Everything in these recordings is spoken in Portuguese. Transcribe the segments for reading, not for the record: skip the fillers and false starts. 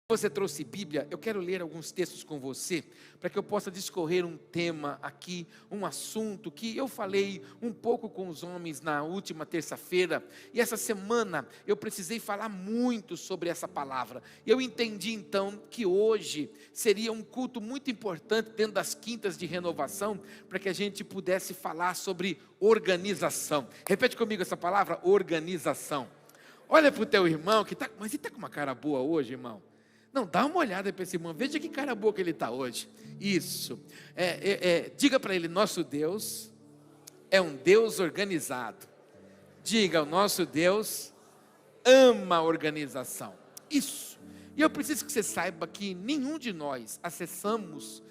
Você trouxe Bíblia, eu quero ler alguns textos com você, para que eu possa discorrer um tema aqui, um assunto que eu falei um pouco com os homens na última terça-feira, e essa semana eu precisei falar muito sobre essa palavra. Eu entendi então que hoje seria um culto muito importante dentro das quintas de renovação, para que a gente pudesse falar sobre organização. Repete comigo essa palavra, organização. Olha para o teu irmão, mas ele está com uma cara boa hoje, irmão. Não, dá uma olhada para esse irmão, veja que cara boa que ele está hoje. Isso, diga para ele, nosso Deus é um Deus organizado. Diga, o nosso Deus ama a organização. Isso, e eu preciso que você saiba que nenhum de nós acessamos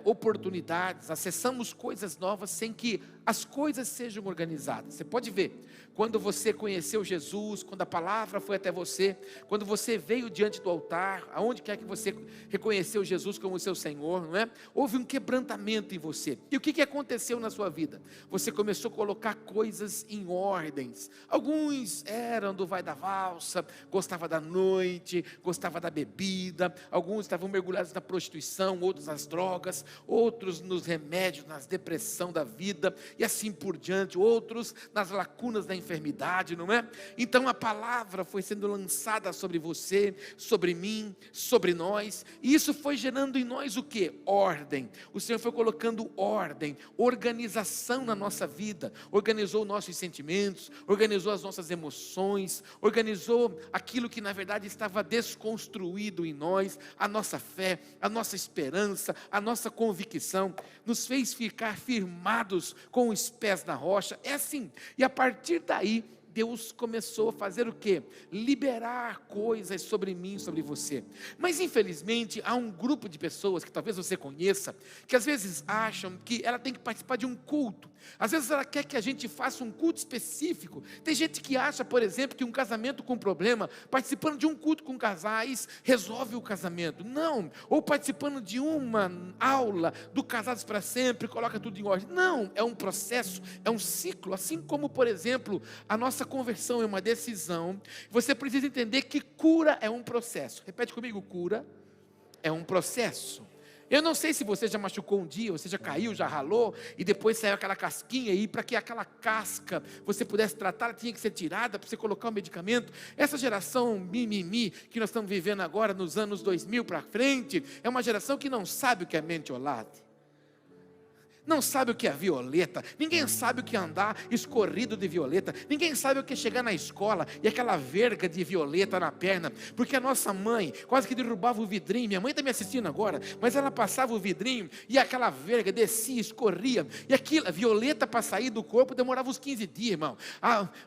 oportunidades, acessamos coisas novas sem que as coisas sejam organizadas. Você pode ver, quando você conheceu Jesus, quando a palavra foi até você, quando você veio diante do altar, aonde quer que você reconheceu Jesus como seu Senhor, não é? Houve um quebrantamento em você. E o que aconteceu na sua vida? Você começou a colocar coisas em ordens. Alguns eram do vai da valsa, gostava da noite, gostava da bebida, alguns estavam mergulhados na prostituição, outros nas drogas, outros nos remédios, nas depressão da vida, e assim por diante, outros nas lacunas da enfermidade, não é? Então a palavra foi sendo lançada sobre você, sobre mim, sobre nós, e isso foi gerando em nós o que? Ordem. O Senhor foi colocando ordem, organização na nossa vida, organizou nossos sentimentos, organizou as nossas emoções, organizou aquilo que na verdade estava desconstruído em nós, a nossa fé, a nossa esperança, a nossa convicção, nos fez ficar firmados com os pés na rocha. É assim, e a partir daí Deus começou a fazer o quê? Liberar coisas sobre mim, sobre você. Mas infelizmente há um grupo de pessoas que talvez você conheça, que às vezes acham que ela tem que participar de um culto. Às vezes ela quer que a gente faça um culto específico. Tem gente que acha, por exemplo, que um casamento com problema, participando de um culto com casais, resolve o casamento. Não, ou participando de uma aula do Casados para Sempre, coloca tudo em ordem. Não, é um processo, é um ciclo. Assim como, por exemplo, a nossa conversão é uma decisão. Você precisa entender que cura é um processo. Repete comigo, cura é um processo. Eu não sei se você já machucou um dia, você já caiu, já ralou, e depois saiu aquela casquinha aí, para que aquela casca você pudesse tratar, ela tinha que ser tirada, para você colocar o medicamento. Essa geração mimimi, que nós estamos vivendo agora, nos anos 2000 para frente, é uma geração que não sabe o que é mentiolate, não sabe o que é violeta, ninguém sabe o que é andar escorrido de violeta, ninguém sabe o que é chegar na escola e aquela verga de violeta na perna, porque a nossa mãe quase que derrubava o vidrinho. Minha mãe está me assistindo agora, mas ela passava o vidrinho e aquela verga descia, escorria, e aquilo, a violeta para sair do corpo demorava uns 15 dias, irmão.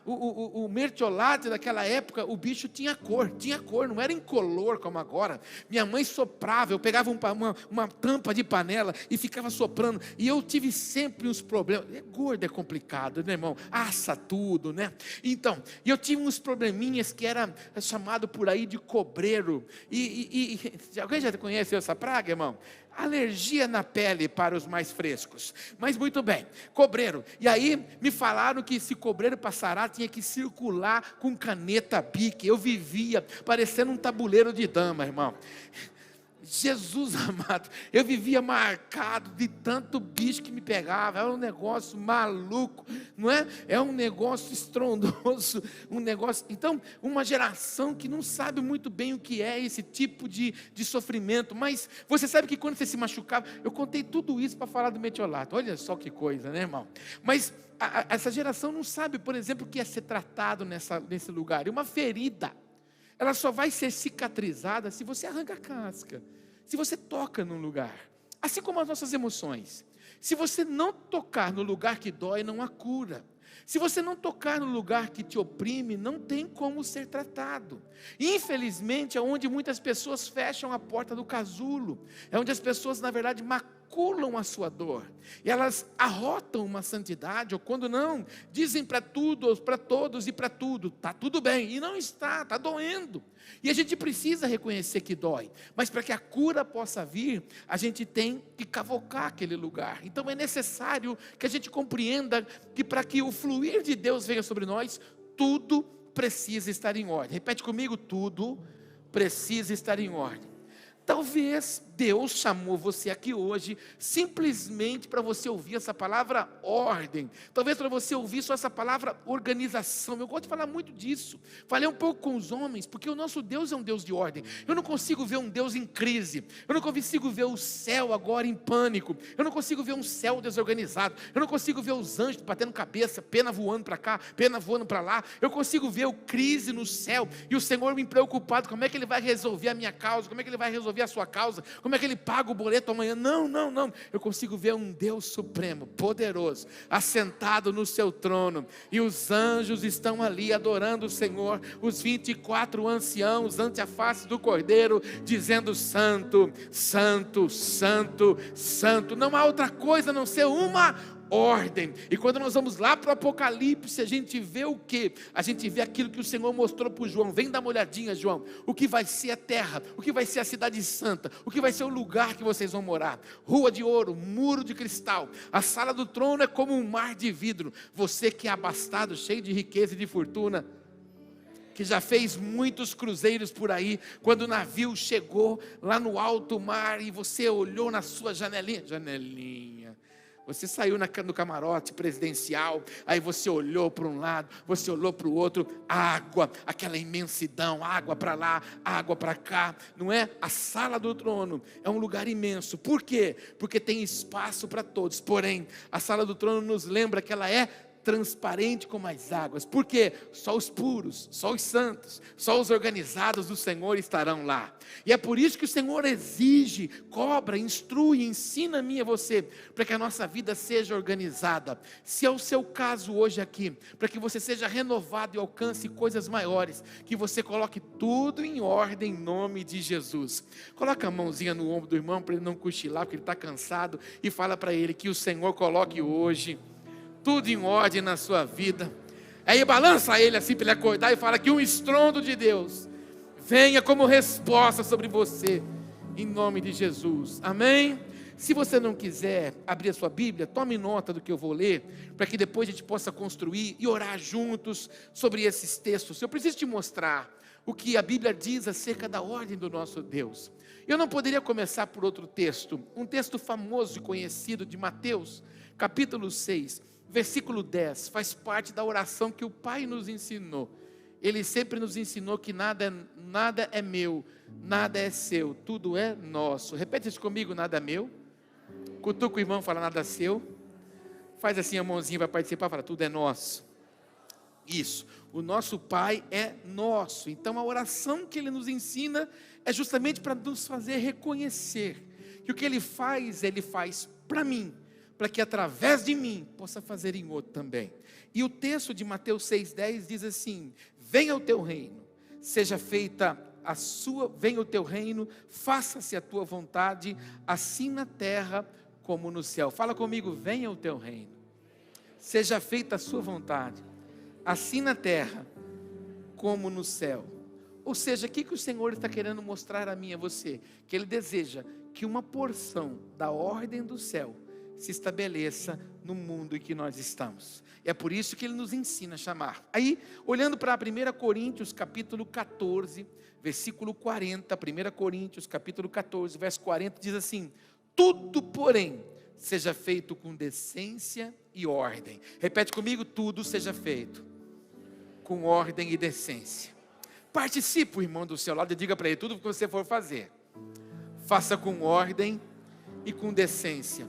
O mertiolate daquela época, o bicho tinha cor, não era incolor como agora. Minha mãe soprava, eu pegava uma tampa de panela e ficava soprando, e eu tive sempre uns problemas. Gordo é complicado, né, irmão? Assa tudo, né? Então, eu tive uns probleminhas que era chamado por aí de cobreiro. Alguém já conhece essa praga, irmão? Alergia na pele para os mais frescos. Mas muito bem, cobreiro. E aí me falaram que esse cobreiro para sarar tinha que circular com caneta Bic. Eu vivia parecendo um tabuleiro de dama, irmão. Jesus amado, eu vivia marcado de tanto bicho que me pegava. Era um negócio maluco, não é? É um negócio estrondoso, um negócio. Então, uma geração que não sabe muito bem o que é esse tipo de sofrimento. Mas você sabe que quando você se machucava, eu contei tudo isso para falar do metiolato. Olha só que coisa, né, irmão? Mas essa geração não sabe, por exemplo, o que é ser tratado nesse lugar. E uma ferida, ela só vai ser cicatrizada se você arranca a casca, se você toca num lugar. Assim como as nossas emoções. Se você não tocar no lugar que dói, não há cura. Se você não tocar no lugar que te oprime, não tem como ser tratado. Infelizmente, é onde muitas pessoas fecham a porta do casulo. É onde as pessoas, na verdade, maculam a sua dor. E elas arrotam uma santidade, ou quando não, dizem para tudo, para todos e para tudo, está tudo bem. E não está doendo. E a gente precisa reconhecer que dói. Mas para que a cura possa vir, a gente tem que cavocar aquele lugar. Então é necessário que a gente compreenda que para que o fluir de Deus venha sobre nós, tudo precisa estar em ordem. Repete comigo, tudo precisa estar em ordem. Talvez Deus chamou você aqui hoje simplesmente para você ouvir essa palavra ordem. Talvez para você ouvir só essa palavra organização. Eu gosto de falar muito disso. Falei um pouco com os homens, porque o nosso Deus é um Deus de ordem. Eu não consigo ver um Deus em crise. Eu não consigo ver o céu agora em pânico. Eu não consigo ver um céu desorganizado. Eu não consigo ver os anjos batendo cabeça, pena voando para cá, pena voando para lá. Eu consigo ver o crise no céu e o Senhor me preocupado. Como é que Ele vai resolver a minha causa? Como é que Ele vai resolver a sua causa? Como é que Ele paga o boleto amanhã? Não. Eu consigo ver um Deus supremo, poderoso, assentado no seu trono. E os anjos estão ali adorando o Senhor. Os 24 anciãos ante a face do Cordeiro, dizendo: Santo, Santo, Santo, Santo. Não há outra coisa a não ser uma ordem. E quando nós vamos lá para o Apocalipse, a gente vê o quê? A gente vê aquilo que o Senhor mostrou para o João. Vem dar uma olhadinha, João. O que vai ser a terra, o que vai ser a cidade santa, o que vai ser o lugar que vocês vão morar. Rua de ouro, muro de cristal. A sala do trono é como um mar de vidro. Você que é abastado, cheio de riqueza e de fortuna, que já fez muitos cruzeiros por aí, quando o navio chegou lá no alto mar e você olhou na sua janelinha, você saiu no camarote presidencial, aí você olhou para um lado, você olhou para o outro, água, aquela imensidão, água para lá, água para cá, não é? A sala do trono é um lugar imenso. Por quê? Porque tem espaço para todos. Porém, a sala do trono nos lembra que ela é transparente como as águas. Por quê? Só os puros, só os santos, só os organizados do Senhor estarão lá. E é por isso que o Senhor exige, cobra, instrui, ensina a mim e a você, para que a nossa vida seja organizada. Se é o seu caso hoje aqui, para que você seja renovado e alcance coisas maiores, que você coloque tudo em ordem em nome de Jesus. Coloca a mãozinha no ombro do irmão para ele não cochilar, porque ele está cansado, e fala para ele que o Senhor coloque hoje tudo em ordem na sua vida. Aí balança ele assim para ele acordar e fala que um estrondo de Deus venha como resposta sobre você, em nome de Jesus, amém? Se você não quiser abrir a sua Bíblia, tome nota do que eu vou ler, para que depois a gente possa construir e orar juntos sobre esses textos. Eu preciso te mostrar o que a Bíblia diz acerca da ordem do nosso Deus. Eu não poderia começar por outro texto, um texto famoso e conhecido de Mateus, capítulo 6, versículo 10, faz parte da oração que o Pai nos ensinou. Ele sempre nos ensinou que nada é meu, nada é seu, tudo é nosso. Repete isso comigo: nada é meu. Cutuca o irmão e fala: nada é seu. Faz assim a mãozinha, vai participar, fala: tudo é nosso. Isso, o nosso Pai é nosso. Então a oração que Ele nos ensina é justamente para nos fazer reconhecer que o que Ele faz para mim, para que através de mim possa fazer em outro também. E o texto de Mateus 6,10 diz assim: venha o teu reino, seja feita venha o teu reino, faça-se a tua vontade, assim na terra como no céu. Fala comigo: venha o teu reino, seja feita a sua vontade, assim na terra como no céu. Ou seja, o que o Senhor está querendo mostrar a mim e a você? Que Ele deseja que uma porção da ordem do céu se estabeleça no mundo em que nós estamos. E é por isso que Ele nos ensina a chamar. Aí, olhando para 1 Coríntios capítulo 14, versículo 40, 1 Coríntios capítulo 14, verso 40, diz assim: tudo, porém, seja feito com decência e ordem. Repete comigo: tudo seja feito com ordem e decência. Participe, o irmão do seu lado, e diga para ele: tudo que você for fazer, faça com ordem e com decência.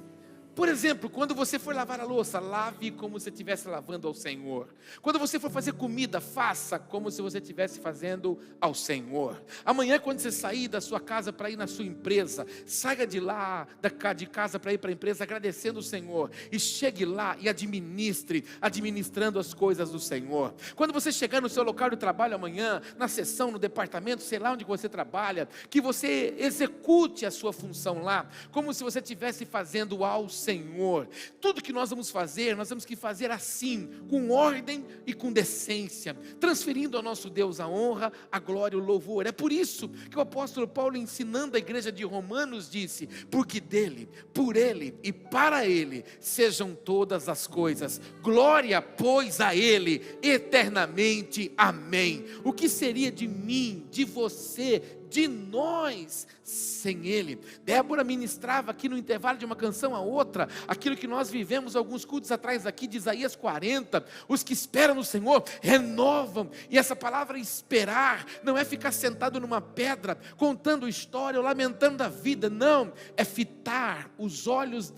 Por exemplo, quando você for lavar a louça, lave como se estivesse lavando ao Senhor. Quando você for fazer comida, faça como se você estivesse fazendo ao Senhor. Amanhã, quando você sair da sua casa para ir na sua empresa, saia de lá, de casa para ir para a empresa, agradecendo o Senhor. E chegue lá e administrando as coisas do Senhor. Quando você chegar no seu local de trabalho amanhã, na sessão, no departamento, sei lá onde você trabalha, que você execute a sua função lá, como se você estivesse fazendo ao Senhor. Tudo que nós vamos fazer, nós temos que fazer assim, com ordem e com decência, transferindo ao nosso Deus a honra, a glória e o louvor. É por isso que o apóstolo Paulo, ensinando a igreja de Romanos, disse: porque dele, por ele e para ele sejam todas as coisas, glória pois a ele eternamente, amém. O que seria de mim, de você, de nós sem ele? Débora ministrava aqui no intervalo de uma canção a outra, aquilo que nós vivemos alguns cultos atrás aqui de Isaías 40, os que esperam no Senhor renovam. E essa palavra esperar não é ficar sentado numa pedra contando história ou lamentando a vida, não, é fitar os olhos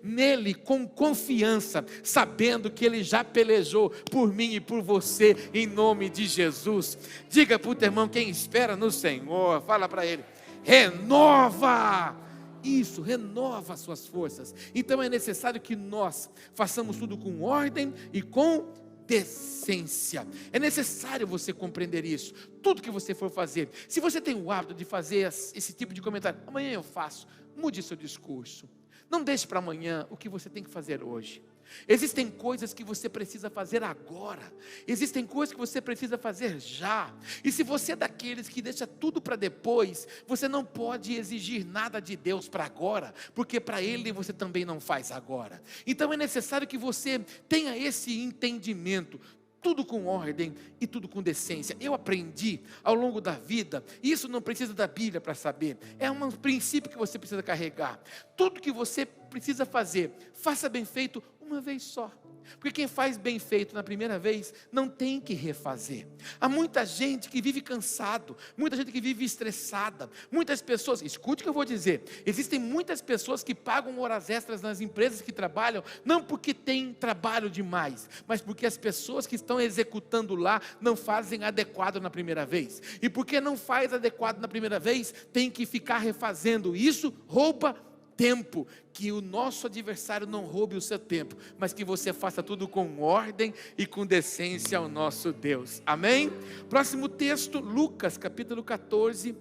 nele com confiança, sabendo que ele já pelejou por mim e por você, em nome de Jesus. Diga para o teu irmão: quem espera no Senhor, fala para ele: renova. Isso, renova as suas forças. Então é necessário que nós façamos tudo com ordem e com decência. É necessário você compreender isso. Tudo que você for fazer, se você tem o hábito de fazer esse tipo de comentário: amanhã eu faço, mude seu discurso. Não deixe para amanhã o que você tem que fazer hoje. Existem coisas que você precisa fazer agora. Existem coisas que você precisa fazer já. E se você é daqueles que deixa tudo para depois, você não pode exigir nada de Deus para agora, porque para Ele você também não faz agora. Então é necessário que você tenha esse entendimento. Tudo com ordem e tudo com decência. Eu aprendi ao longo da vida, e isso não precisa da Bíblia para saber, é um princípio que você precisa carregar. Tudo que você precisa fazer, faça bem feito uma vez só. Porque quem faz bem feito na primeira vez, não tem que refazer. Há muita gente que vive cansado, muita gente que vive estressada, muitas pessoas, escute o que eu vou dizer, existem muitas pessoas que pagam horas extras nas empresas que trabalham, não porque tem trabalho demais, mas porque as pessoas que estão executando lá, não fazem adequado na primeira vez, e porque não faz adequado na primeira vez, tem que ficar refazendo. Isso rouba tempo. Que o nosso adversário não roube o seu tempo, mas que você faça tudo com ordem e com decência ao nosso Deus, amém? Próximo texto, Lucas capítulo 14,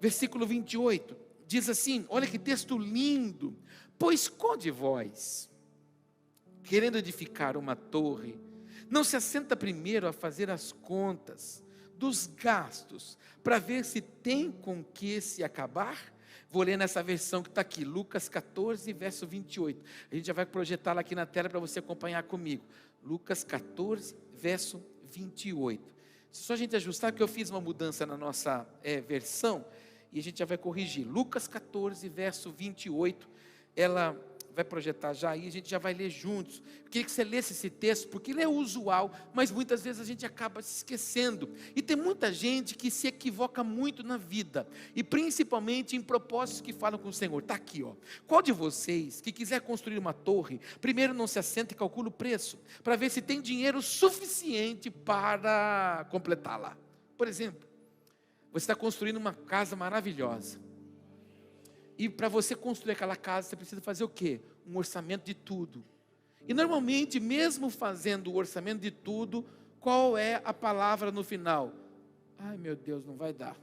versículo 28, diz assim, olha que texto lindo: pois qual de vós, querendo edificar uma torre, não se assenta primeiro a fazer as contas dos gastos, para ver se tem com que se acabar? Vou ler nessa versão que está aqui, Lucas 14, verso 28. A gente já vai projetá-la aqui na tela para você acompanhar comigo. Lucas 14, verso 28. Só a gente ajustar, que eu fiz uma mudança na nossa versão, e a gente já vai corrigir. Lucas 14, verso 28, ela vai projetar já aí, a gente já vai ler juntos. Eu queria que você lesse esse texto, porque ele é usual, mas muitas vezes a gente acaba se esquecendo. E tem muita gente que se equivoca muito na vida, e principalmente em propósitos que falam com o Senhor. Está aqui, ó. Qual de vocês que quiser construir uma torre, primeiro não se assenta e calcula o preço, para ver se tem dinheiro suficiente para completá-la? Por exemplo, você está construindo uma casa maravilhosa, e para você construir aquela casa, você precisa fazer o quê? Um orçamento de tudo. E normalmente, mesmo fazendo o orçamento de tudo, qual é a palavra no final? Ai meu Deus, não vai dar.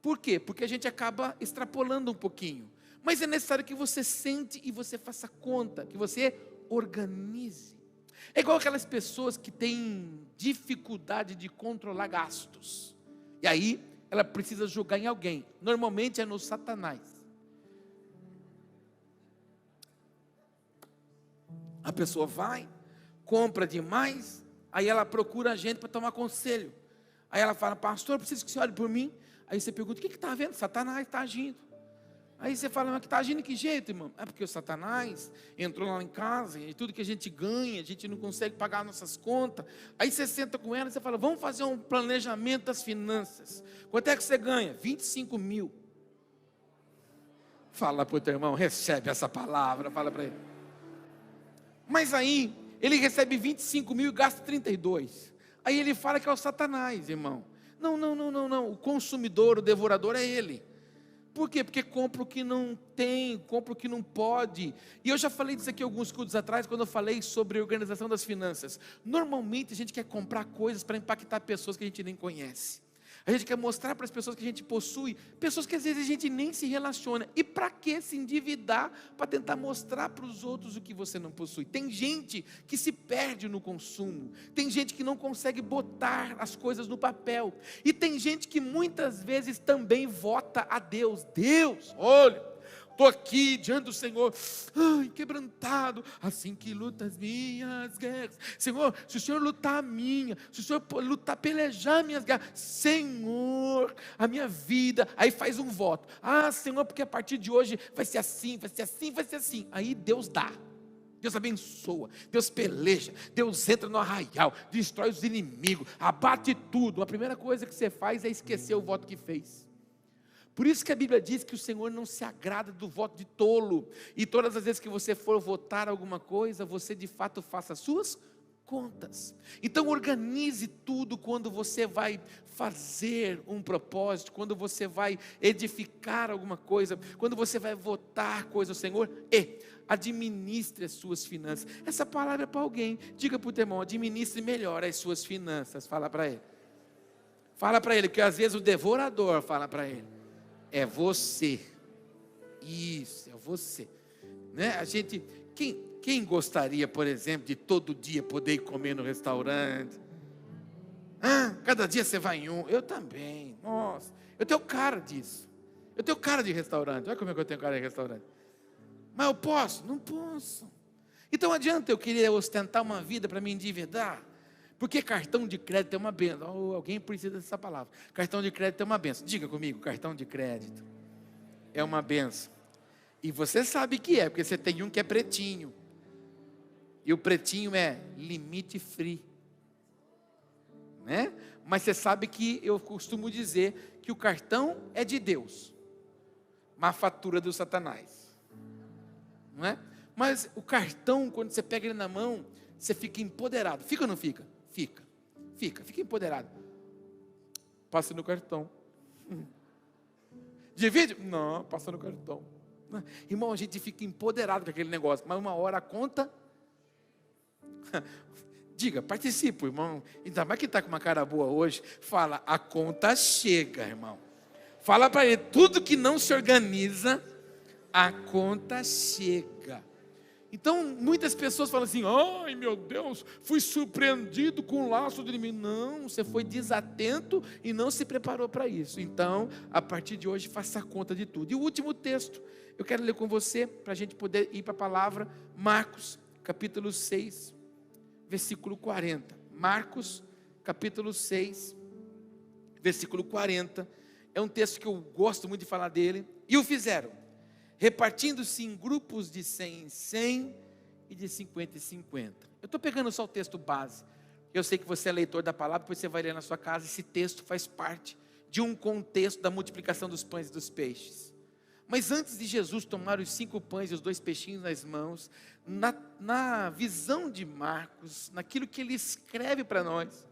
Por quê? Porque a gente acaba extrapolando um pouquinho. Mas é necessário que você sente e você faça conta, que você organize. É igual aquelas pessoas que têm dificuldade de controlar gastos. E aí, ela precisa jogar em alguém. Normalmente é no Satanás. A pessoa vai, compra demais, aí ela procura a gente para tomar conselho. Aí ela fala: pastor, eu preciso que você olhe por mim. Aí você pergunta: o que está vendo? Satanás está agindo. Aí você fala: mas que está agindo de que jeito, irmão? É porque o Satanás entrou lá em casa, e tudo que a gente ganha, a gente não consegue pagar nossas contas. Aí você senta com ela e você fala: vamos fazer um planejamento das finanças. Quanto é que você ganha? 25 mil. Fala para o teu irmão, recebe essa palavra, fala para ele. Mas aí, ele recebe 25 mil e gasta 32. Aí ele fala que é o Satanás, irmão. Não. O consumidor, o devorador é ele. Por quê? Porque compra o que não tem, compra o que não pode. E eu já falei disso aqui alguns cultos atrás, quando eu falei sobre a organização das finanças. Normalmente a gente quer comprar coisas para impactar pessoas que a gente nem conhece. A gente quer mostrar para as pessoas que a gente possui, pessoas que às vezes a gente nem se relaciona. E para que se endividar para tentar mostrar para os outros o que você não possui? Tem gente que se perde no consumo, tem gente que não consegue botar as coisas no papel, e tem gente que muitas vezes também vota a Deus. Deus, olha, estou aqui diante do Senhor, quebrantado, assim que luta as minhas guerras. Senhor, se o Senhor lutar a minha, se o Senhor lutar, pelejar minhas guerras, Senhor, a minha vida, aí faz um voto, Senhor, porque a partir de hoje vai ser assim, vai ser assim, vai ser assim. Aí Deus dá, Deus abençoa, Deus peleja, Deus entra no arraial, destrói os inimigos, abate tudo. A primeira coisa que você faz é esquecer o voto que fez. Por isso que a Bíblia diz que o Senhor não se agrada do voto de tolo. E todas as vezes que você for votar alguma coisa, você de fato faça as suas contas. Então organize tudo quando você vai fazer um propósito, quando você vai edificar alguma coisa, quando você vai votar coisa ao Senhor, e administre as suas finanças. Essa palavra é para alguém. Diga para o teu irmão, administre melhor as suas finanças. Fala para ele. Fala para ele, porque às vezes o devorador fala para ele. É você, isso, é você, né? A gente, quem gostaria, por exemplo, de todo dia poder ir comer no restaurante? Cada dia você vai em um. Eu também, nossa, eu tenho cara disso, eu tenho cara de restaurante. Olha como é que eu tenho cara de restaurante. Mas eu posso? Não posso. Então adianta eu querer ostentar uma vida para me endividar? Porque cartão de crédito é uma benção. Alguém precisa dessa palavra. Cartão de crédito é uma benção. Diga comigo, cartão de crédito é uma benção. E você sabe que é, porque você tem um que é pretinho. E o pretinho é limite free, né? Mas você sabe que eu costumo dizer que o cartão é de Deus, mas a fatura do Satanás, não é? Mas o cartão, quando você pega ele na mão, você fica empoderado. Fica ou não fica? Fica empoderado. Passa no cartão. Divide? Não, passa no cartão. Irmão, a gente fica empoderado com aquele negócio, mas uma hora a conta. Diga, participa, irmão. Ainda mais que está com uma cara boa hoje. Fala, a conta chega, irmão. Fala para ele, tudo que não se organiza, a conta chega. Então, muitas pessoas falam assim, ai meu Deus, fui surpreendido com o laço do inimigo. Não, você foi desatento e não se preparou para isso. Então, a partir de hoje, faça conta de tudo. E o último texto, eu quero ler com você, para a gente poder ir para a palavra, Marcos, capítulo 6, versículo 40. Marcos, capítulo 6, versículo 40. É um texto que eu gosto muito de falar dele. E o fizeram, repartindo-se em grupos de 100 em 100 e de 50 em 50. Eu estou pegando só o texto base. Eu sei que você é leitor da palavra, depois você vai ler na sua casa. Esse texto faz parte de um contexto da multiplicação dos pães e dos peixes. Mas antes de Jesus tomar os 5 pães e os 2 peixinhos nas mãos, na visão de Marcos, naquilo que ele escreve para nós,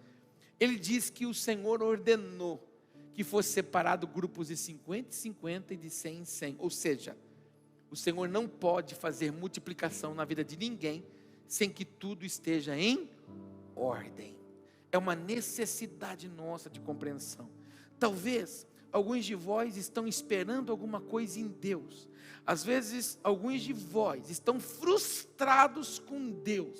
ele diz que o Senhor ordenou que fosse separado grupos de 50 em 50 e de 100 em 100. Ou seja, o Senhor não pode fazer multiplicação na vida de ninguém sem que tudo esteja em ordem. É uma necessidade nossa de compreensão. Talvez alguns de vós estão esperando alguma coisa em Deus. Às vezes alguns de vós estão frustrados com Deus.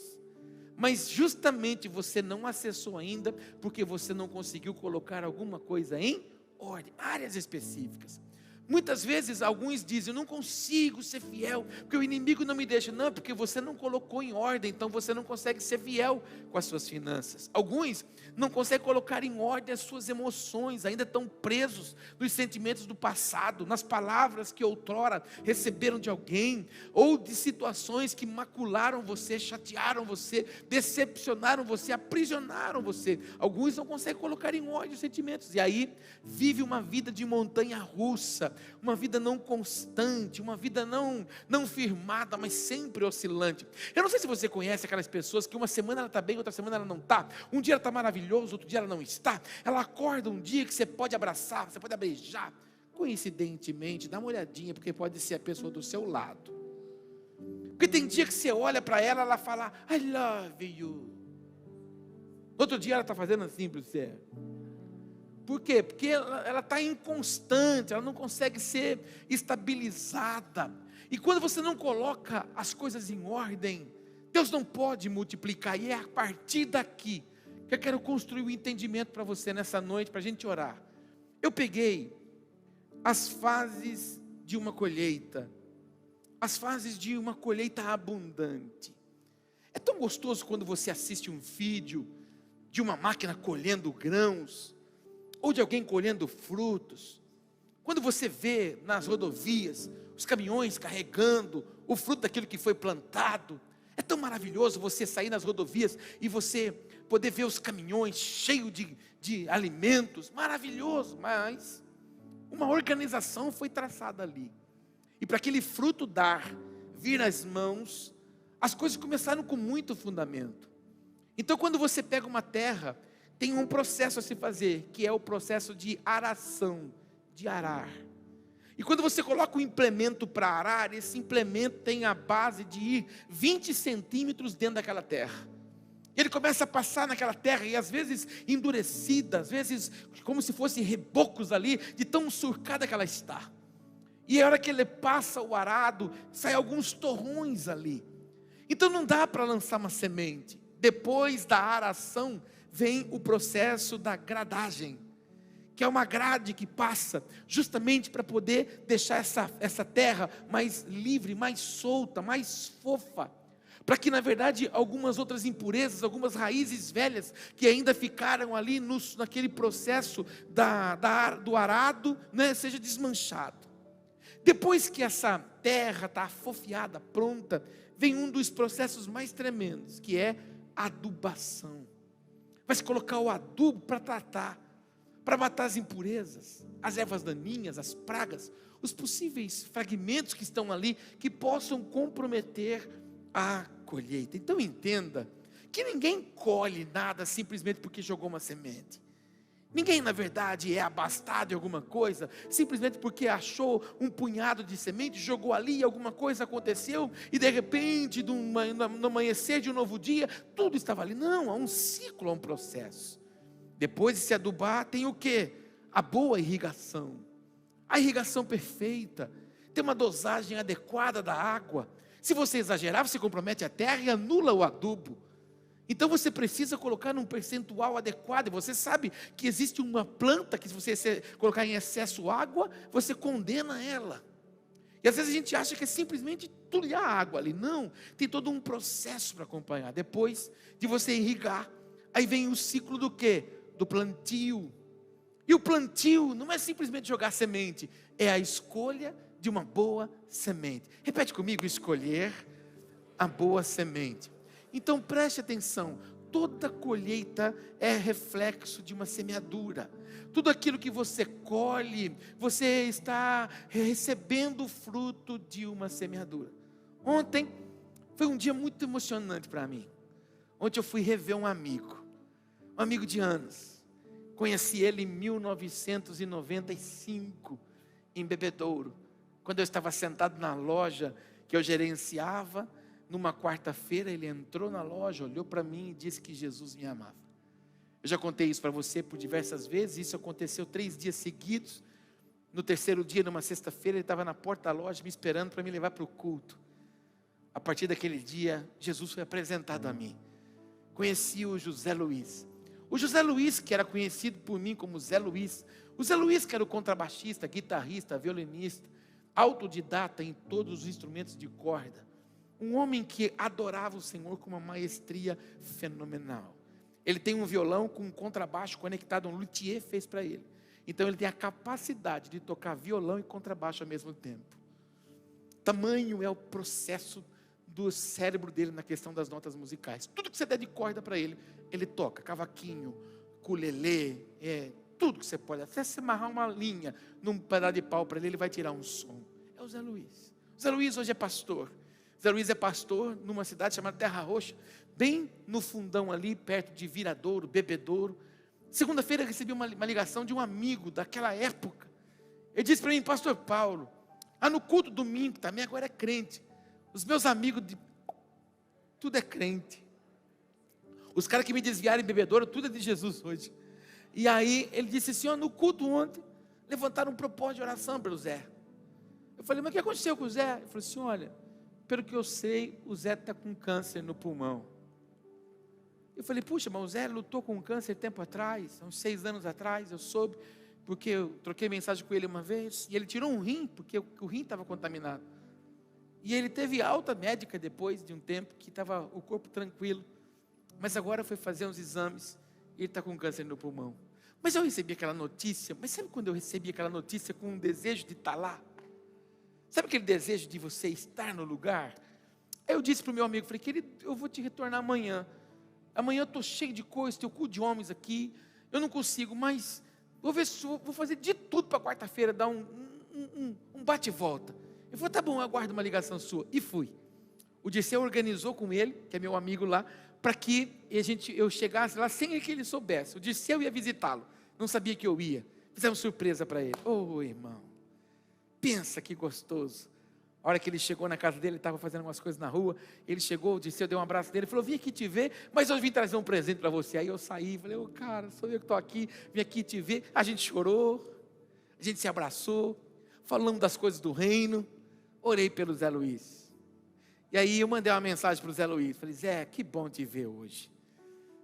Mas justamente você não acessou ainda porque você não conseguiu colocar alguma coisa em ordem, áreas específicas. Muitas vezes alguns dizem, eu não consigo ser fiel, porque o inimigo não me deixa. Não, porque você não colocou em ordem, então você não consegue ser fiel com as suas finanças. Alguns não conseguem colocar em ordem as suas emoções, ainda estão presos nos sentimentos do passado, nas palavras que outrora receberam de alguém, ou de situações que macularam você, chatearam você, decepcionaram você, aprisionaram você. Alguns não conseguem colocar em ordem os sentimentos, e aí vive uma vida de montanha russa, uma vida não constante, uma vida não firmada, mas sempre oscilante. Eu não sei se você conhece aquelas pessoas que uma semana ela está bem, outra semana ela não está. Um dia ela está maravilhosa, outro dia ela não está. Ela acorda um dia que você pode abraçar, você pode beijar. Coincidentemente, dá uma olhadinha, porque pode ser a pessoa do seu lado. Porque tem dia que você olha para ela, ela fala, I love you. No outro dia ela está fazendo assim para você. Por quê? Porque ela está inconstante, ela não consegue ser estabilizada. E quando você não coloca as coisas em ordem, Deus não pode multiplicar. E é a partir daqui que eu quero construir um entendimento para você nessa noite, para a gente orar. Eu peguei as fases de uma colheita, as fases de uma colheita abundante. É tão gostoso quando você assiste um vídeo de uma máquina colhendo grãos, ou de alguém colhendo frutos. Quando você vê nas rodovias os caminhões carregando o fruto daquilo que foi plantado, é tão maravilhoso você sair nas rodovias e você poder ver os caminhões cheios de alimentos, maravilhoso. Mas uma organização foi traçada ali, e para aquele fruto vir às mãos, as coisas começaram com muito fundamento. Então quando você pega uma terra, tem um processo a se fazer, que é o processo de aração, de arar. E quando você coloca um implemento para arar, esse implemento tem a base de ir 20 centímetros dentro daquela terra. Ele começa a passar naquela terra, e às vezes endurecida, às vezes como se fossem rebocos ali, de tão surcada que ela está. E a hora que ele passa o arado, sai alguns torrões ali. Então não dá para lançar uma semente. Depois da aração, vem o processo da gradagem, que é uma grade que passa justamente para poder deixar essa terra mais livre, mais solta, mais fofa, para que na verdade algumas outras impurezas, algumas raízes velhas que ainda ficaram ali naquele processo do arado, né, seja desmanchado. Depois que essa terra está afofiada, pronta, vem um dos processos mais tremendos, que é a adubação. Vai se colocar o adubo para tratar, para matar as impurezas, as ervas daninhas, as pragas, os possíveis fragmentos que estão ali, que possam comprometer a colheita. Então entenda, que ninguém colhe nada simplesmente porque jogou uma semente. Ninguém na verdade é abastado em alguma coisa, simplesmente porque achou um punhado de semente, jogou ali e alguma coisa aconteceu, e de repente, no amanhecer de um novo dia, tudo estava ali. Não, há um ciclo, há um processo. Depois de se adubar, tem o quê? A boa irrigação. A irrigação perfeita, tem uma dosagem adequada da água. Se você exagerar, você compromete a terra e anula o adubo. Então você precisa colocar num percentual adequado. E você sabe que existe uma planta que, se você colocar em excesso água, você condena ela. E às vezes a gente acha que é simplesmente tulhar a água ali. Não, tem todo um processo para acompanhar. Depois de você irrigar, aí vem o ciclo do quê? Do plantio. E o plantio não é simplesmente jogar semente, é a escolha de uma boa semente. Repete comigo: escolher a boa semente. Então preste atenção, toda colheita é reflexo de uma semeadura. Tudo aquilo que você colhe, você está recebendo o fruto de uma semeadura. Ontem foi um dia muito emocionante para mim. Ontem eu fui rever um amigo de anos. Conheci ele em 1995, em Bebedouro, quando eu estava sentado na loja que eu gerenciava. Numa quarta-feira ele entrou na loja, olhou para mim e disse que Jesus me amava. Eu já contei isso para você por diversas vezes. Isso aconteceu 3 dias seguidos. No terceiro dia, numa sexta-feira, ele estava na porta da loja me esperando para me levar para o culto. A partir daquele dia, Jesus foi apresentado a mim. Conheci o José Luiz. O José Luiz, que era conhecido por mim como Zé Luiz. O Zé Luiz, que era o contrabaixista, guitarrista, violinista, autodidata em todos os instrumentos de corda. Um homem que adorava o Senhor com uma maestria fenomenal. Ele tem um violão com um contrabaixo conectado, um luthier fez para ele. Então ele tem a capacidade de tocar violão e contrabaixo ao mesmo tempo. Tamanho é o processo do cérebro dele na questão das notas musicais. Tudo que você der de corda para ele, ele toca. Cavaquinho, ukulele, tudo que você pode. Até se amarrar uma linha num pedaço de pau para ele, ele vai tirar um som. É o Zé Luiz. O Zé Luiz hoje é pastor. Zé Luiz é pastor numa cidade chamada Terra Roxa, bem no fundão ali, perto de Viradouro, Bebedouro. Segunda-feira eu recebi uma ligação de um amigo daquela época. Ele disse para mim: pastor Paulo, no culto domingo também, agora é crente. Os meus amigos, tudo é crente. Os caras que me desviaram em Bebedouro, tudo é de Jesus hoje. E aí ele disse assim, ó, no culto ontem, levantaram um propósito de oração pelo Zé. Eu falei, mas o que aconteceu com o Zé? Ele falou assim, olha, pelo que eu sei, o Zé está com câncer no pulmão. Eu falei, puxa, mas o Zé lutou com câncer tempo atrás, uns 6 anos atrás, eu soube, porque eu troquei mensagem com ele uma vez, e ele tirou um rim, porque o rim estava contaminado. E ele teve alta médica depois de um tempo, que estava o corpo tranquilo, mas agora foi fazer uns exames, e ele está com câncer no pulmão. Mas eu recebi aquela notícia, mas sabe quando eu recebi aquela notícia com um desejo de estar lá? Sabe aquele desejo de você estar no lugar? Aí eu disse para o meu amigo, falei, querido, eu vou te retornar amanhã. Amanhã eu estou cheio de coisas, tenho culto de homens aqui, eu não consigo, mas vou ver se vou fazer de tudo para quarta-feira, dar um bate e volta. Eu falei, tá bom, eu aguardo uma ligação sua. E fui. O Dirceu organizou com ele, que é meu amigo lá, para que eu chegasse lá sem que ele soubesse. O Dirceu ia visitá-lo, não sabia que eu ia. Fizemos surpresa para ele. Oh, irmão, pensa que gostoso. A hora que ele chegou na casa dele, ele estava fazendo umas coisas na rua, ele chegou, o Dirceu deu um abraço dele, falou, vim aqui te ver, mas eu vim trazer um presente para você. Aí eu saí, falei, ô cara, sou eu que estou aqui, vim aqui te ver. A gente chorou, a gente se abraçou, falamos das coisas do reino, orei pelo Zé Luiz. E aí eu mandei uma mensagem para o Zé Luiz, falei, Zé, que bom te ver hoje.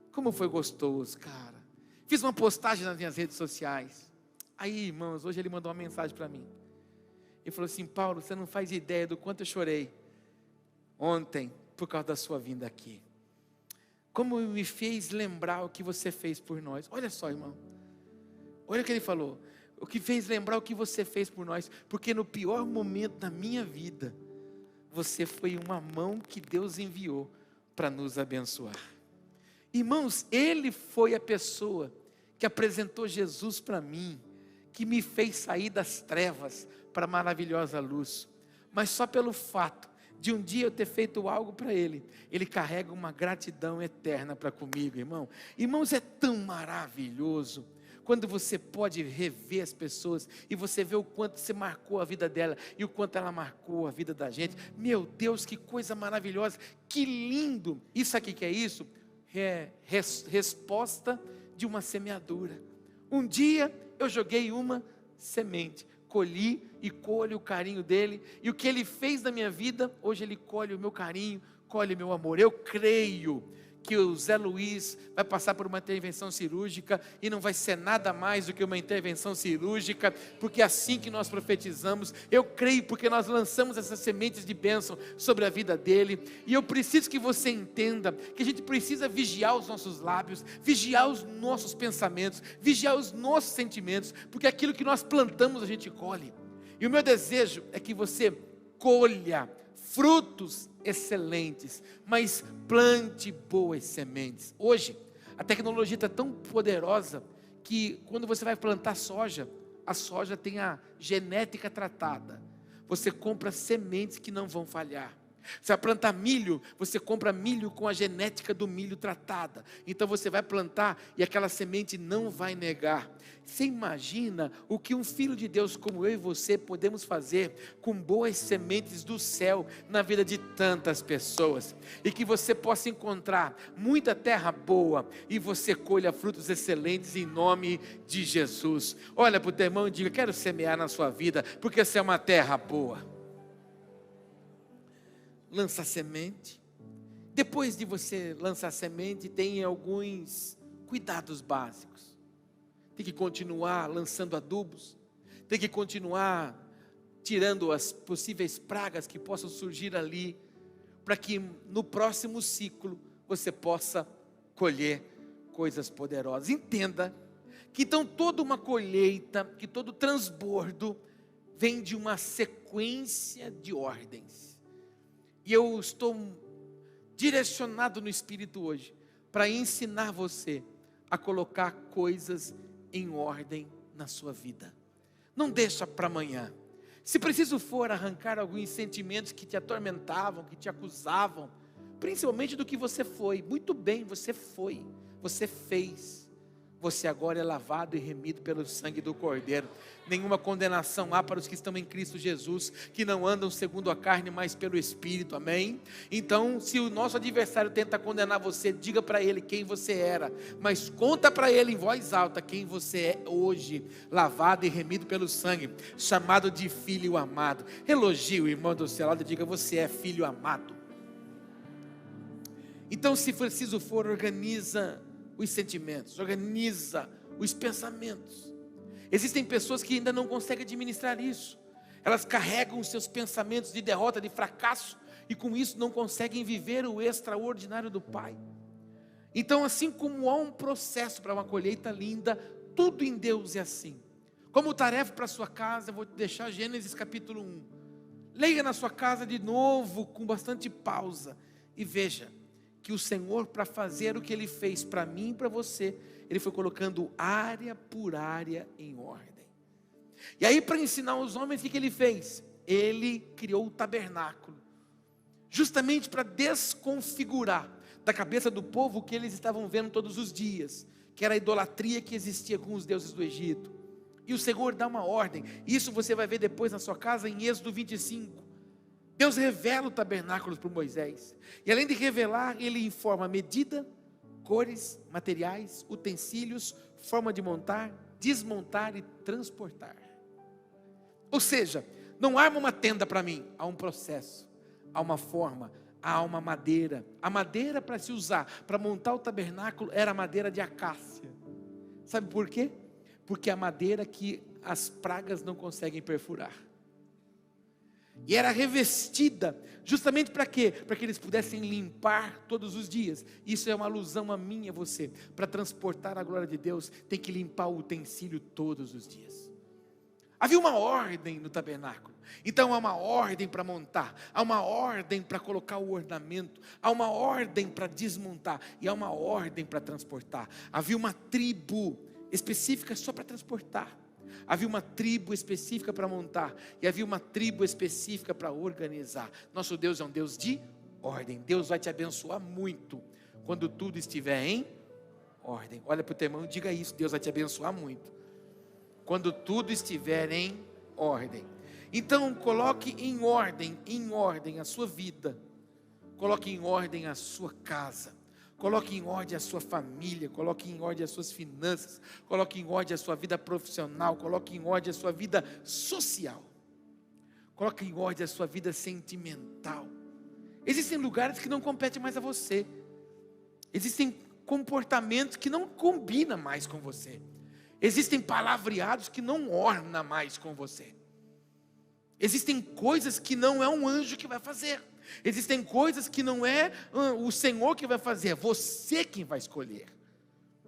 Como foi gostoso, cara. Fiz uma postagem nas minhas redes sociais. Aí, irmãos, hoje ele mandou uma mensagem para mim. Ele falou assim, Paulo, você não faz ideia do quanto eu chorei ontem por causa da sua vinda aqui. Como me fez lembrar o que você fez por nós. Olha só, irmão. Olha o que ele falou. O que fez lembrar o que você fez por nós. Porque no pior momento da minha vida, você foi uma mão que Deus enviou para nos abençoar. Irmãos, ele foi a pessoa que apresentou Jesus para mim, que me fez sair das trevas para a maravilhosa luz. Mas só pelo fato de um dia eu ter feito algo para ele, ele carrega uma gratidão eterna para comigo, irmão. Irmãos, é tão maravilhoso quando você pode rever as pessoas e você vê o quanto você marcou a vida dela e o quanto ela marcou a vida da gente. Meu Deus, que coisa maravilhosa, que lindo. Isso aqui que é isso? É resposta de uma semeadura. Um dia eu joguei uma semente, colhi e colho o carinho dele, e o que ele fez na minha vida, hoje ele colhe o meu carinho, colhe o meu amor. Eu creio que o Zé Luiz vai passar por uma intervenção cirúrgica, e não vai ser nada mais do que uma intervenção cirúrgica, porque é assim que nós profetizamos. Eu creio porque nós lançamos essas sementes de bênção sobre a vida dele, e eu preciso que você entenda, que a gente precisa vigiar os nossos lábios, vigiar os nossos pensamentos, vigiar os nossos sentimentos, porque aquilo que nós plantamos a gente colhe, e o meu desejo é que você colha frutos excelentes, mas plante boas sementes. Hoje, a tecnologia está tão poderosa, que quando você vai plantar soja, a soja tem a genética tratada, você compra sementes que não vão falhar. Você vai plantar milho, você compra milho com a genética do milho tratada, então você vai plantar e aquela semente não vai negar. Você imagina o que um filho de Deus como eu e você podemos fazer com boas sementes do céu na vida de tantas pessoas, e que você possa encontrar muita terra boa e você colha frutos excelentes em nome de Jesus. Olha para o teu irmão e diga, quero semear na sua vida, porque essa é uma terra boa. Lança a semente. Depois de você lançar a semente, tem alguns cuidados básicos. Tem que continuar lançando adubos, tem que continuar tirando as possíveis pragas que possam surgir ali, para que no próximo ciclo você possa colher coisas poderosas. Entenda que então toda uma colheita, que todo transbordo vem de uma sequência de ordens. E eu estou direcionado no Espírito hoje para ensinar você a colocar coisas em ordem na sua vida. Não deixa para amanhã. Se preciso for arrancar alguns sentimentos que te atormentavam, que te acusavam, principalmente do que você foi, muito bem, você foi, você fez, você agora é lavado e remido pelo sangue do Cordeiro. Nenhuma condenação há para os que estão em Cristo Jesus, que não andam segundo a carne, mas pelo Espírito, amém? Então, se o nosso adversário tenta condenar você, diga para ele quem você era, mas conta para ele em voz alta quem você é hoje, lavado e remido pelo sangue, chamado de filho amado. Elogie o irmão do seu lado e diga: você é filho amado. Então, se preciso for, organiza os sentimentos, organiza os pensamentos. Existem pessoas que ainda não conseguem administrar isso. Elas carregam os seus pensamentos de derrota, de fracasso, e com isso não conseguem viver o extraordinário do Pai. Então, assim como há um processo para uma colheita linda, tudo em Deus é assim. Como tarefa para a sua casa, eu vou deixar Gênesis capítulo 1. Leia na sua casa de novo, com bastante pausa, e veja que o Senhor, para fazer o que Ele fez para mim e para você, Ele foi colocando área por área em ordem. E aí, para ensinar os homens, o que Ele fez? Ele criou o tabernáculo, justamente para desconfigurar da cabeça do povo o que eles estavam vendo todos os dias, que era a idolatria que existia com os deuses do Egito. E o Senhor dá uma ordem. Isso você vai ver depois na sua casa em Êxodo 25. Deus revela o tabernáculo para Moisés. E além de revelar, Ele informa medida, cores, materiais, utensílios, forma de montar, desmontar e transportar. Ou seja, não arma uma tenda para mim, há um processo, há uma forma, há uma madeira. A madeira para se usar, para montar o tabernáculo, era a madeira de acácia. Sabe por quê? Porque é a madeira que as pragas não conseguem perfurar. E era revestida, justamente para quê? Para que eles pudessem limpar todos os dias. Isso é uma alusão a mim e a você. Para transportar a glória de Deus, tem que limpar o utensílio todos os dias. Havia uma ordem no tabernáculo. Então há uma ordem para montar, há uma ordem para colocar o ornamento, há uma ordem para desmontar, e há uma ordem para transportar. Havia uma tribo específica só para transportar. Havia uma tribo específica para montar, e havia uma tribo específica para organizar. Nosso Deus é um Deus de ordem. Deus vai te abençoar muito quando tudo estiver em ordem. Olha para o teu irmão e diga isso: Deus vai te abençoar muito quando tudo estiver em ordem. Então coloque em ordem a sua vida, coloque em ordem a sua casa, coloque em ordem a sua família, coloque em ordem as suas finanças, coloque em ordem a sua vida profissional, coloque em ordem a sua vida social, coloque em ordem a sua vida sentimental. Existem lugares que não competem mais a você, existem comportamentos que não combinam mais com você, existem palavreados que não ornam mais com você, existem coisas que não é um anjo que vai fazer, existem coisas que não é o Senhor que vai fazer, é você quem vai escolher,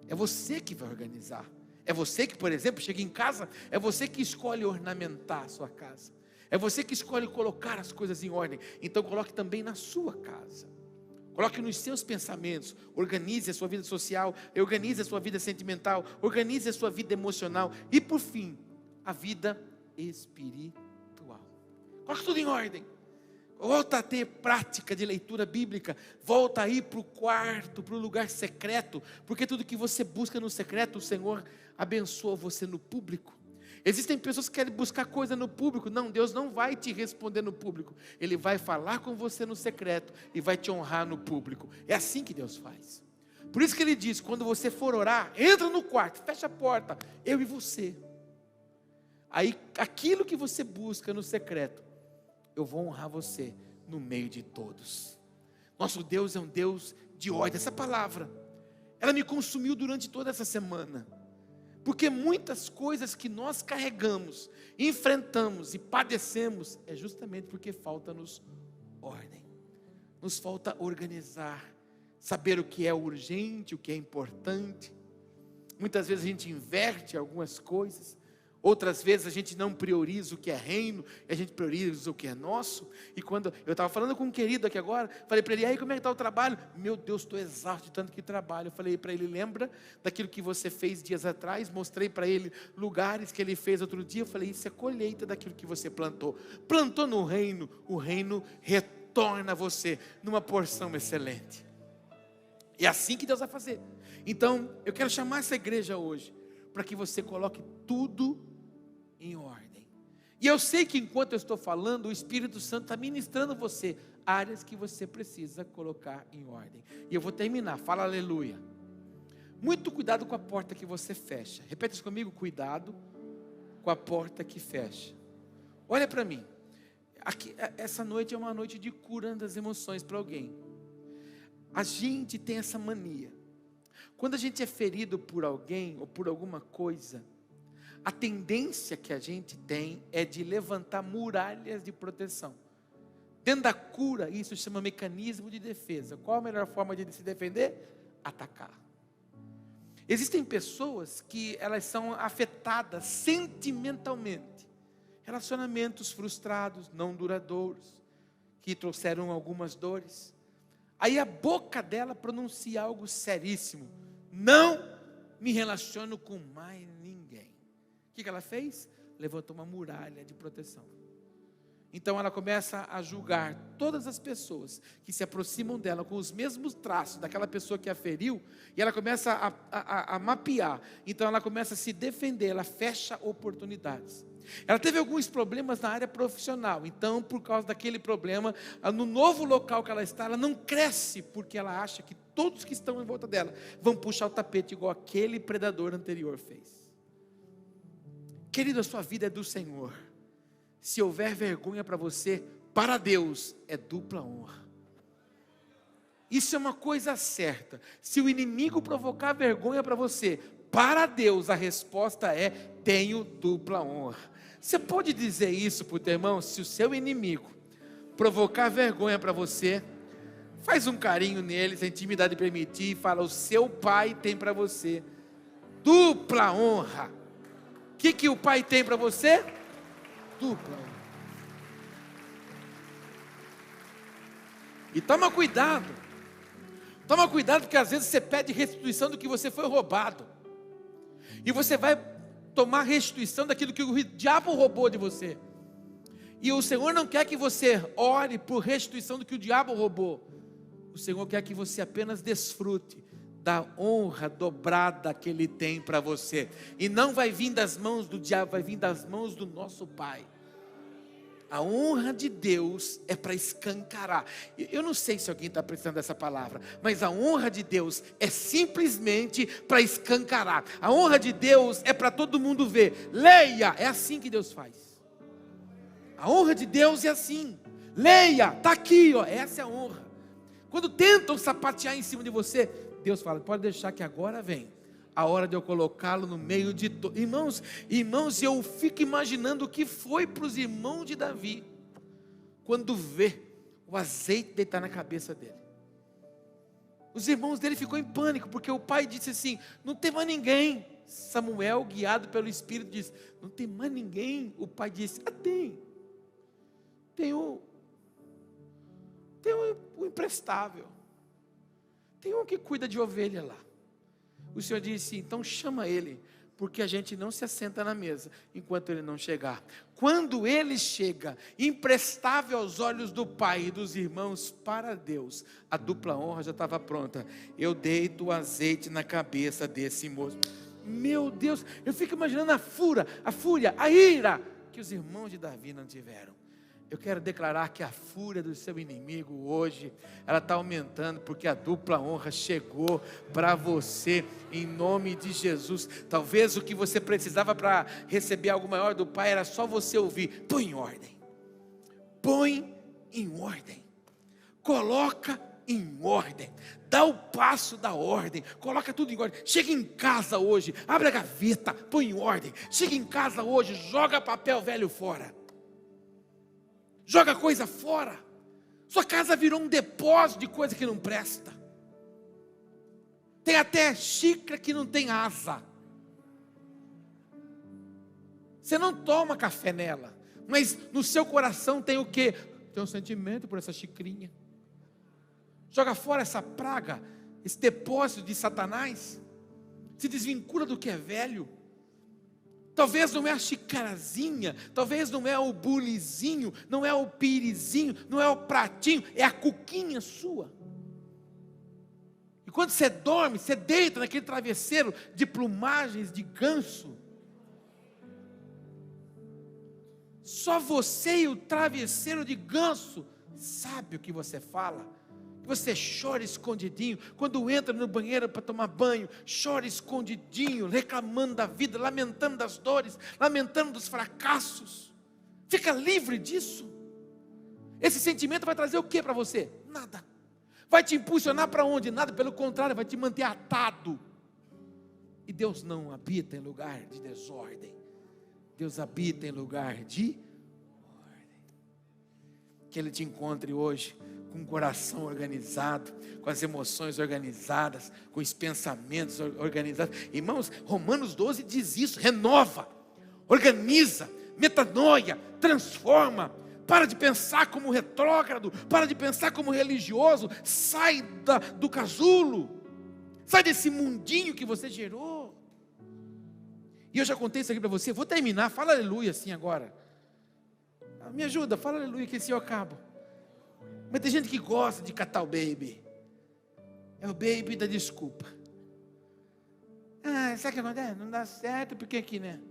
é você que vai organizar, é você que, por exemplo, chega em casa, é você que escolhe ornamentar a sua casa, é você que escolhe colocar as coisas em ordem. Então coloque também na sua casa, coloque nos seus pensamentos, organize a sua vida social, organize a sua vida sentimental, organize a sua vida emocional e, por fim, a vida espiritual. Coloque tudo em ordem. Volta a ter prática de leitura bíblica. Volta a ir para o quarto, para o lugar secreto. Porque tudo que você busca no secreto, o Senhor abençoa você no público. Existem pessoas que querem buscar coisa no público. Não, Deus não vai te responder no público. Ele vai falar com você no secreto e vai te honrar no público. É assim que Deus faz. Por isso que Ele diz, quando você for orar, entra no quarto, fecha a porta, eu e você. Aí, aquilo que você busca no secreto, eu vou honrar você no meio de todos. Nosso Deus é um Deus de ordem. Essa palavra, ela me consumiu durante toda essa semana. Porque muitas coisas que nós carregamos, enfrentamos e padecemos, é justamente porque falta-nos ordem. Nos falta organizar, saber o que é urgente, o que é importante. Muitas vezes a gente inverte algumas coisas. Outras vezes a gente não prioriza o que é reino, e a gente prioriza o que é nosso. E quando eu estava falando com um querido aqui agora, falei para ele, aí como é que está o trabalho? Meu Deus, estou exausto de tanto que trabalho. Eu falei para ele, lembra daquilo que você fez dias atrás? Mostrei para ele lugares que ele fez outro dia. Eu falei, isso é colheita daquilo que você plantou. Plantou no reino, o reino retorna a você numa porção excelente. É assim que Deus vai fazer. Então, eu quero chamar essa igreja hoje, para que você coloque tudo em ordem. E eu sei que enquanto eu estou falando, o Espírito Santo está ministrando você, áreas que você precisa colocar em ordem. E eu vou terminar, fala aleluia. Muito cuidado com a porta que você fecha. Repete isso comigo, cuidado com a porta que fecha. Olha para mim, aqui, essa noite é uma noite de cura das emoções para alguém. A gente tem essa mania. Quando a gente é ferido por alguém ou por alguma coisa, a tendência que a gente tem é de levantar muralhas de proteção. Dentro da cura, isso se chama mecanismo de defesa. Qual a melhor forma de se defender? Atacar. Existem pessoas que elas são afetadas sentimentalmente. Relacionamentos frustrados, não duradouros, que trouxeram algumas dores. Aí a boca dela pronuncia algo seríssimo: não me relaciono com mais ninguém. O que ela fez? Levantou uma muralha de proteção. Então ela começa a julgar todas as pessoas que se aproximam dela com os mesmos traços daquela pessoa que a feriu, e ela começa a mapear. Então ela começa a se defender, ela fecha oportunidades. Ela teve alguns problemas na área profissional, então por causa daquele problema, no novo local que ela está, ela não cresce, porque ela acha que todos que estão em volta dela vão puxar o tapete igual aquele predador anterior fez. Querido, a sua vida é do Senhor. Se houver vergonha para você, para Deus é dupla honra. Isso é uma coisa certa. Se o inimigo provocar vergonha para você, para Deus a resposta é: tenho dupla honra. Você pode dizer isso para o teu irmão? Se o seu inimigo provocar vergonha para você, faz um carinho nele, se a intimidade permitir, e fala: o seu pai tem para você dupla honra. O que o pai tem para você? Dupla honra. E toma cuidado, porque às vezes você pede restituição do que você foi roubado, e você vai tomar restituição daquilo que o diabo roubou de você, e o Senhor não quer que você ore por restituição do que o diabo roubou. O Senhor quer que você apenas desfrute da honra dobrada que Ele tem para você, e não vai vir das mãos do diabo, vai vir das mãos do nosso Pai. A honra de Deus é para escancarar. Eu não sei se alguém está precisando dessa palavra, mas a honra de Deus é simplesmente para escancarar. A honra de Deus é para todo mundo ver. Leia, é assim que Deus faz. A honra de Deus é assim. Leia, está aqui, ó, essa é a honra. Quando tentam sapatear em cima de você, Deus fala: pode deixar que agora vem a hora de eu colocá-lo no meio de todos. Irmãos, eu fico imaginando o que foi para os irmãos de Davi, quando vê o azeite deitar na cabeça dele. Os irmãos dele ficou em pânico, porque o pai disse assim: não tem mais ninguém. Samuel, guiado pelo Espírito, disse: não tem mais ninguém. O pai disse: tem o imprestável, tem um que cuida de ovelha lá. O Senhor disse: então chama ele, porque a gente não se assenta na mesa enquanto ele não chegar. Quando ele chega, imprestável aos olhos do pai e dos irmãos, para Deus, a dupla honra já estava pronta. Eu deito o azeite na cabeça desse moço. Meu Deus, eu fico imaginando a fúria, a ira que os irmãos de Davi não tiveram. Eu quero declarar que a fúria do seu inimigo hoje, ela está aumentando, porque a dupla honra chegou para você, em nome de Jesus. Talvez o que você precisava para receber algo maior do Pai, era só você ouvir: põe em ordem, coloca em ordem, dá o passo da ordem, coloca tudo em ordem. Chega em casa hoje, abre a gaveta, põe em ordem. Chega em casa hoje, joga papel velho fora. Joga coisa fora. Sua casa virou um depósito de coisa que não presta. Tem até xícara que não tem asa. Você não toma café nela, mas no seu coração tem o quê? Tem um sentimento por essa xicrinha. Joga fora essa praga, esse depósito de Satanás. Se desvincula do que é velho. Talvez não é a xicarazinha, talvez não é o bulizinho, não é o pirizinho, não é o pratinho, é a cuquinha sua. E Quando você dorme, você deita naquele travesseiro de plumagens de ganso. Só você e o travesseiro de ganso sabe o que você fala. Você chora escondidinho. Quando entra no banheiro para tomar banho, chora escondidinho, reclamando da vida, lamentando das dores, lamentando dos fracassos. Fica livre disso. Esse sentimento vai trazer o que para você? Nada. Vai te impulsionar para onde? Nada, pelo contrário, vai te manter atado. E Deus não habita em lugar de desordem. Deus habita em lugar de ordem. Que Ele te encontre hoje com o coração organizado, com as emoções organizadas, com os pensamentos organizados. Irmãos, Romanos 12 diz isso: renova, organiza, metanoia, transforma. Para de pensar como retrógrado, para de pensar como religioso, sai do casulo, sai desse mundinho que você gerou. E eu já contei isso aqui para você, vou terminar, fala aleluia assim agora. Me ajuda, fala aleluia que assim eu acabo. Mas tem gente que gosta de catar o baby. É o baby da desculpa. Sabe o que acontece? Não dá certo, porque aqui, né?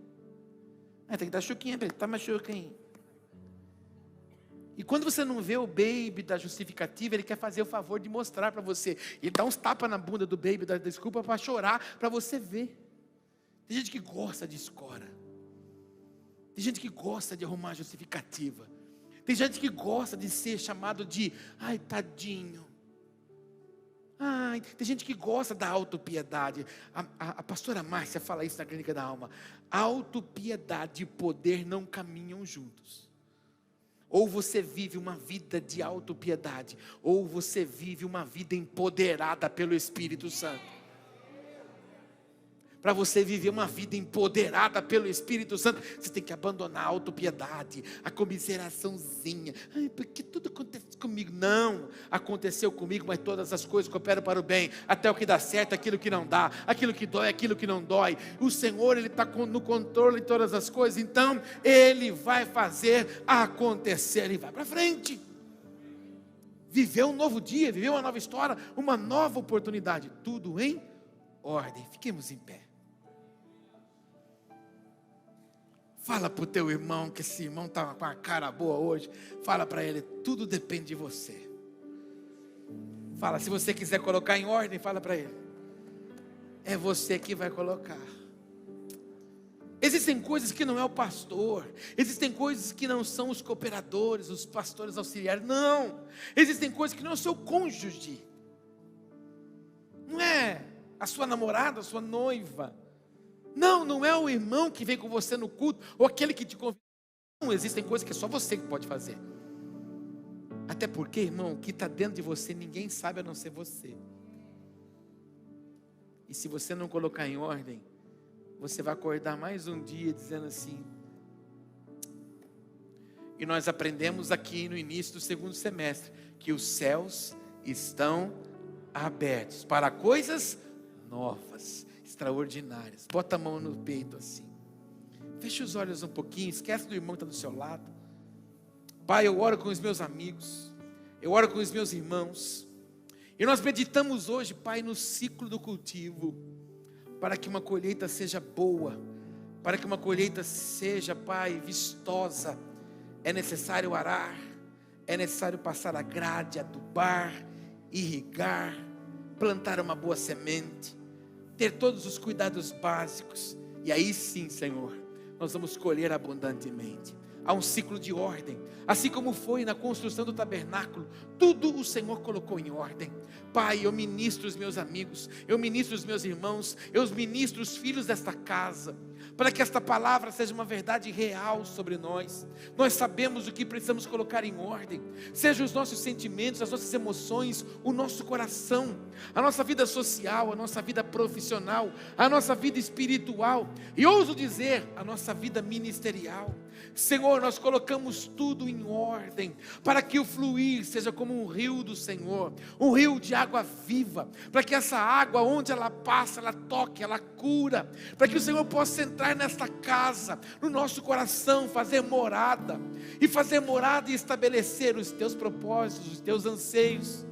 Tem que dar chuquinha, tá mais chuquinha. E quando você não vê o baby da justificativa, ele quer fazer o favor de mostrar para você. Ele dá uns tapas na bunda do baby da desculpa para chorar, para você ver. Tem gente que gosta de escora. Tem gente que gosta de arrumar justificativa. Tem gente que gosta de ser chamado de, ai, tadinho. Tem gente que gosta da autopiedade. A pastora Márcia fala isso na Clínica da Alma. Autopiedade e poder não caminham juntos. Ou você vive uma vida de autopiedade, ou você vive uma vida empoderada pelo Espírito Santo. Para você viver uma vida empoderada pelo Espírito Santo, você tem que abandonar a autopiedade, a comiseraçãozinha. Porque tudo acontece comigo. Não, aconteceu comigo, mas todas as coisas cooperam para o bem. Até o que dá certo, aquilo que não dá, aquilo que dói, aquilo que não dói. O Senhor, Ele está no controle de todas as coisas. Então, Ele vai fazer acontecer e vai para frente. Viver um novo dia, viver uma nova história, uma nova oportunidade. Tudo em ordem. Fiquemos em pé. Fala para o teu irmão, que esse irmão está com a cara boa hoje. Fala para ele, tudo depende de você. Fala, se você quiser colocar em ordem, fala para ele. É você que vai colocar. Existem coisas que não é o pastor. Existem coisas que não são os cooperadores, os pastores auxiliares. Não. Existem coisas que não é o seu cônjuge. Não é a sua namorada, a sua noiva. Não é o irmão que vem com você no culto, ou aquele que te convida. Não, existem coisas que é só você que pode fazer. Até porque, irmão, o que está dentro de você, ninguém sabe a não ser você. E se você não colocar em ordem, você vai acordar mais um dia dizendo assim. E nós aprendemos aqui no início do segundo semestre, que os céus estão abertos para coisas novas, extraordinárias. Bota a mão no peito assim. Fecha os olhos um pouquinho. Esquece do irmão que está do seu lado. Pai, eu oro com os meus amigos. Eu oro com os meus irmãos. E nós meditamos hoje, Pai, no ciclo do cultivo. Para que uma colheita seja boa. Para que uma colheita seja, Pai, vistosa. É necessário arar. É necessário passar a grade, adubar, irrigar, plantar uma boa semente, ter todos os cuidados básicos, e aí sim, Senhor, nós vamos colher abundantemente. Há um ciclo de ordem, assim como foi na construção do tabernáculo, tudo o Senhor colocou em ordem. Pai, eu ministro os meus amigos, eu ministro os meus irmãos, eu ministro os filhos desta casa, para que esta palavra seja uma verdade real sobre nós. Nós sabemos o que precisamos colocar em ordem, sejam os nossos sentimentos, as nossas emoções, o nosso coração, a nossa vida social, a nossa vida profissional, a nossa vida espiritual, e ouso dizer, a nossa vida ministerial. Senhor, nós colocamos tudo em ordem, para que o fluir seja como um rio do Senhor, um rio de água viva, para que essa água, onde ela passa, ela toque, ela cura, para que o Senhor possa entrar nesta casa, no nosso coração, fazer morada e estabelecer os teus propósitos, os teus anseios.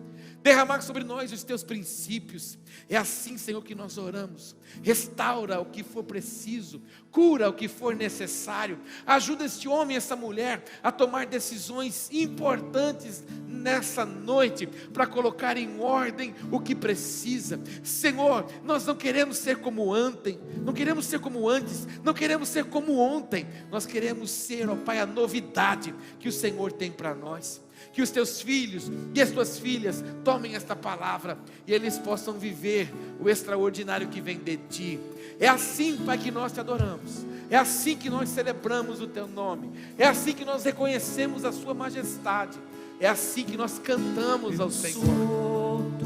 derramar sobre nós os teus princípios. É assim, Senhor, que nós oramos. Restaura o que for preciso, cura o que for necessário, ajuda este homem e essa mulher a tomar decisões importantes nessa noite, para colocar em ordem o que precisa. Senhor, nós não queremos ser como ontem, não queremos ser como antes, não queremos ser como ontem, nós queremos ser, ó Pai, a novidade que o Senhor tem para nós. Que os teus filhos e as tuas filhas tomem esta palavra e eles possam viver o extraordinário que vem de ti. É assim, Pai, que nós te adoramos. É assim que nós celebramos o teu nome. É assim que nós reconhecemos a sua majestade. É assim que nós cantamos ao Senhor.